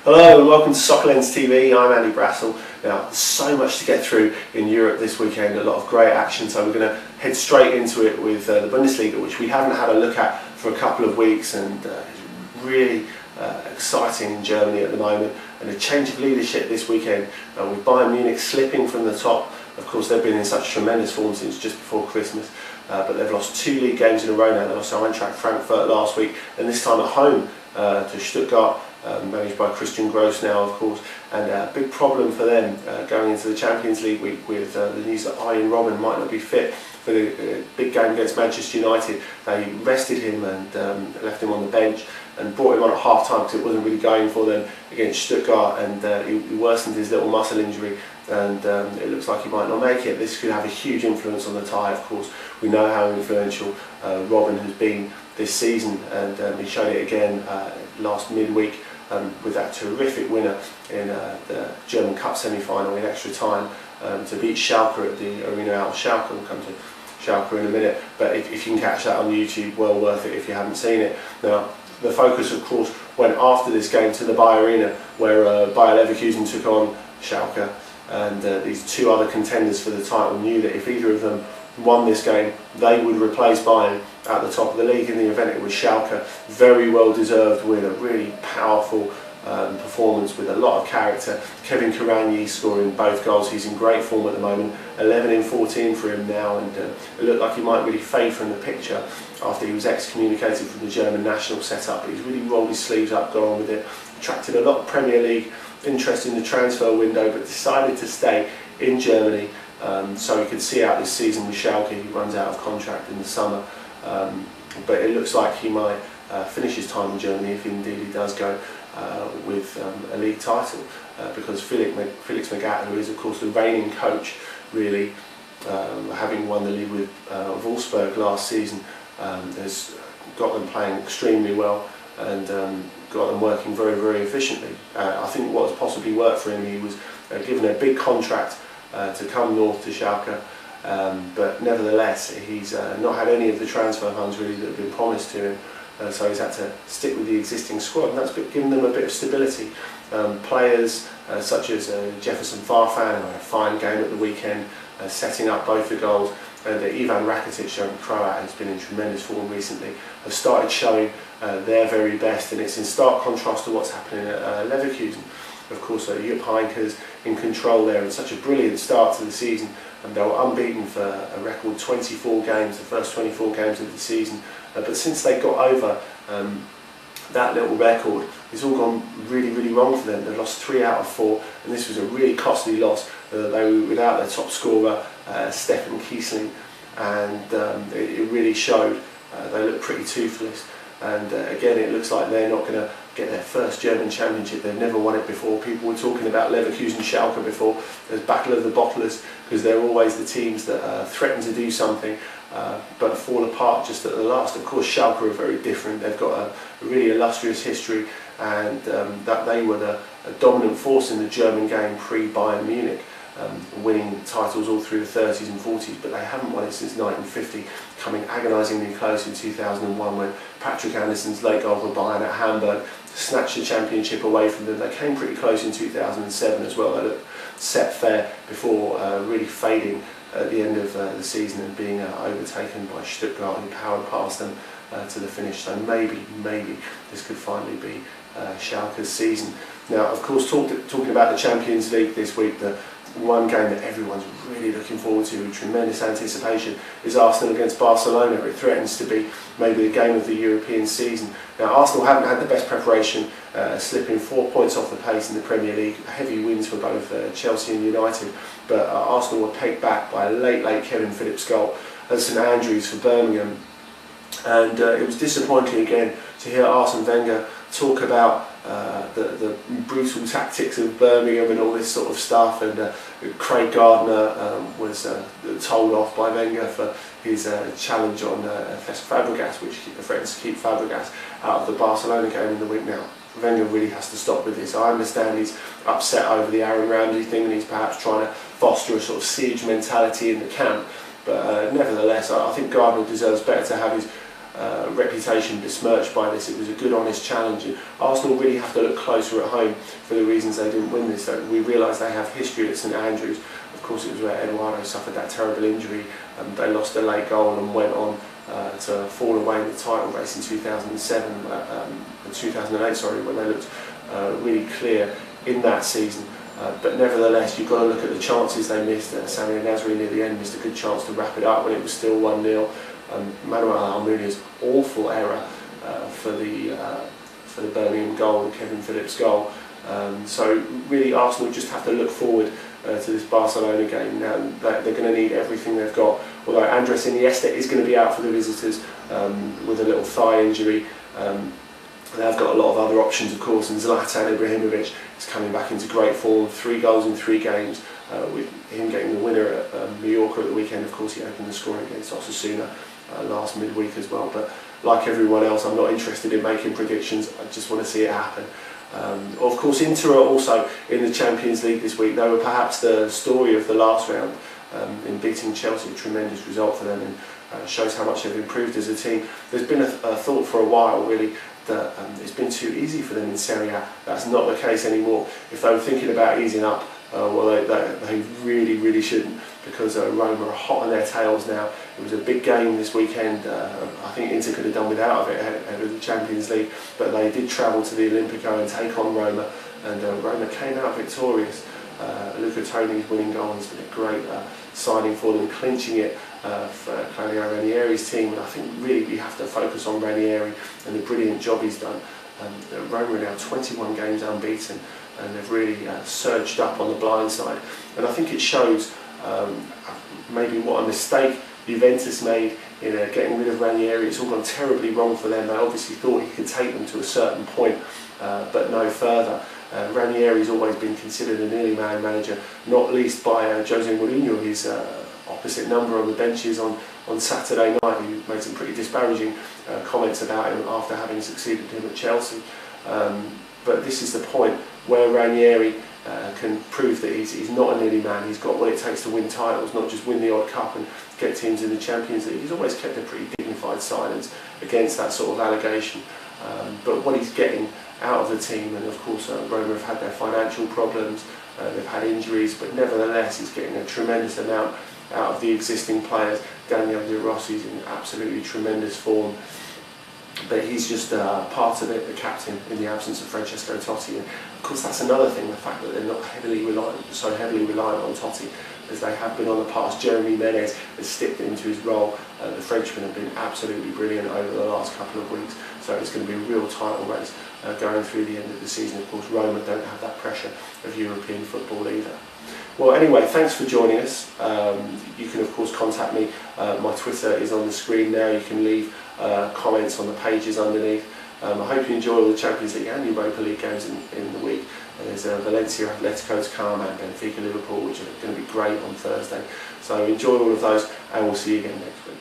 Hello and welcome to Soccerlens TV. I'm Andy Brassel. Now, there's so much to get through in Europe this weekend, a lot of great action, so we're going to head straight into it with the Bundesliga, which we haven't had a look at for a couple of weeks, and it's really exciting in Germany at the moment. And a change of leadership this weekend, with Bayern Munich slipping from the top. Of course, they've been in such tremendous form since just before Christmas, but they've lost 2 league games in a row now. They lost to Eintracht Frankfurt last week, and this time at home to Stuttgart. Managed by Christian Gross now, of course, and a big problem for them going into the Champions League week with the news that Arjen Robben might not be fit for the big game against Manchester United. They rested him and left him on the bench and brought him on at half time because it wasn't really going for them against Stuttgart, and he worsened his little muscle injury, and it looks like he might not make it. This could have a huge influence on the tie, of course. We know how influential Robben has been this season, and he showed it again last midweek with that terrific winner in the German Cup semi-final in extra time to beat Schalke at the Arena Al Schalke. We'll come to Schalke in a minute, but if you can catch that on YouTube, well worth it if you haven't seen it. Now, the focus, of course, went after this game to the Bayer Arena, where Bayer Leverkusen took on Schalke, and these two other contenders for the title knew that if either of them won this game, they would replace Bayern at the top of the league. In the event, it was Schalke. Very well deserved win, a really powerful performance with a lot of character. Kevin Kuranyi scoring both goals. He's in great form at the moment, 11 in 14 for him now, and it looked like he might really fade from the picture after he was excommunicated from the German national setup, but he's really rolled his sleeves up, got on with it, attracted a lot of Premier League interest in the transfer window, but decided to stay in Germany so he could see out this season with Schalke. He runs out of contract in the summer, but it looks like he might finish his time in Germany if indeed he does go with a league title, because Felix Magath, who is of course the reigning coach, really having won the league with Wolfsburg last season, has got them playing extremely well and got them working very, very efficiently. I think what has possibly worked for him, he was given a big contract to come north to Schalke, but nevertheless he's not had any of the transfer funds really that have been promised to him, so he's had to stick with the existing squad, and that's given them a bit of stability. Players such as Jefferson Farfan, who had a fine game at the weekend, setting up both the goals, and Ivan Rakitic, young Croat, has been in tremendous form recently, have started showing their very best, and it's in stark contrast to what's happening at Leverkusen. Of course, Jupp Heynckes in control there, and such a brilliant start to the season, and they were unbeaten for a record 24 games, the first 24 games of the season, but since they got over that little record, it's all gone really, really wrong for them. They've lost 3 out of 4, and this was a really costly loss. They were without their top scorer, Stefan Kiesling, and it really showed. They looked pretty toothless, and again, it looks like they're not going to get their first German championship. They've never won it before. People were talking about Leverkusen Schalke before. There's battle of the bottlers, because they're always the teams that threaten to do something but fall apart just at the last. Of course, Schalke are very different. They've got a really illustrious history, and that they were the dominant force in the German game pre-Bayern Munich, winning titles all through the 30s and 40s, but they haven't won it since 1950, coming agonisingly close in 2001 when Patrick Andersen's late goal for Bayern at Hamburg snatched the championship away from them. They came pretty close in 2007 as well. They looked set fair before really fading at the end of the season and being overtaken by Stuttgart, who powered past them to the finish. So maybe this could finally be Schalke's season. Now, of course, talking about the Champions League this week, the one game that everyone's really looking forward to with tremendous anticipation is Arsenal against Barcelona. It threatens to be maybe the game of the European season. Now, Arsenal haven't had the best preparation, slipping 4 points off the pace in the Premier League. Heavy wins for both Chelsea and United, but Arsenal were pegged back by a late Kevin Phillips goal at St Andrews for Birmingham, and it was disappointing again to hear Arsene Wenger talk about the brutal tactics of Birmingham and all this sort of stuff, and Craig Gardner was told off by Wenger for his challenge on Fabregas, which threatens to keep Fabregas out of the Barcelona game in the week. Now, Wenger really has to stop with this. I understand he's upset over the Aaron Ramsey thing, and he's perhaps trying to foster a sort of siege mentality in the camp, but nevertheless, I think Gardner deserves better to have his reputation besmirched by this. It was a good, honest challenge, and Arsenal really have to look closer at home for the reasons they didn't win this. So we realise they have history at St Andrews. Of course, it was where Eduardo suffered that terrible injury. They lost a late goal and went on to fall away in the title race in 2008, when they looked really clear in that season. But nevertheless, you've got to look at the chances they missed. Serie near the end missed a good chance to wrap it up when it was still 1-0. Manuel Almunia's awful error for the Birmingham goal, Kevin Phillips' goal. So really, Arsenal just have to look forward to this Barcelona game. Now they're going to need everything they've got. Although Andres Iniesta is going to be out for the visitors with a little thigh injury. They've got a lot of other options, of course, and Zlatan Ibrahimovic is coming back into great form. 3 goals in 3 games, with him getting the winner at Mallorca at the weekend. Of course, he opened the scoring against Osasuna last midweek as well. But like everyone else, I'm not interested in making predictions. I just want to see it happen. Of course, Inter are also in the Champions League this week. They were perhaps the story of the last round in beating Chelsea, a tremendous result for them, and shows how much they've improved as a team. There's been a thought for a while, really, that it's been too easy for them in Serie A. That's not the case anymore. If they were thinking about easing up, well, they really shouldn't, because Roma are hot on their tails now. It was a big game this weekend. I think Inter could have done without of it ahead of the Champions League, but they did travel to the Olimpico and take on Roma, and Roma came out victorious. Luca Toni's winning goal has been a great signing for them, clinching it for Claudio Ranieri's team. And I think really we have to focus on Ranieri and the brilliant job he's done. Roma are now 21 games unbeaten, and they've really surged up on the blind side. And I think it shows maybe what a mistake Juventus made in getting rid of Ranieri. It's all gone terribly wrong for them. They obviously thought he could take them to a certain point, but no further. Ranieri's always been considered a nearly man manager, not least by Jose Mourinho, his opposite number on the benches on Saturday night, who made some pretty disparaging comments about him after having succeeded him at Chelsea. But this is the point where Ranieri can prove that he's not a nearly man. He's got what it takes to win titles, not just win the odd cup and get teams in the Champions League. He's always kept a pretty dignified silence against that sort of allegation. But what he's getting out of the team, and of course Roma have had their financial problems, they've had injuries, but nevertheless he's getting a tremendous amount out of the existing players. Daniel De Rossi's in absolutely tremendous form, but he's just part of it, the captain, in the absence of Francesco Totti. And of course that's another thing, the fact that they're not so heavily reliant on Totti as they have been on the past. Jeremy Menez has stepped into his role. The Frenchmen have been absolutely brilliant over the last couple of weeks, so it's going to be a real title race going through the end of the season. Of course, Roma don't have that pressure of European football either. Well, anyway, thanks for joining us. You can of course contact me. My Twitter is on the screen now. You can leave comments on the pages underneath. I hope you enjoy all the Champions League and Europa League games in the week. There's Valencia, Atletico to come, and Benfica, Liverpool, which are going to be great on Thursday. So enjoy all of those, and we'll see you again next week.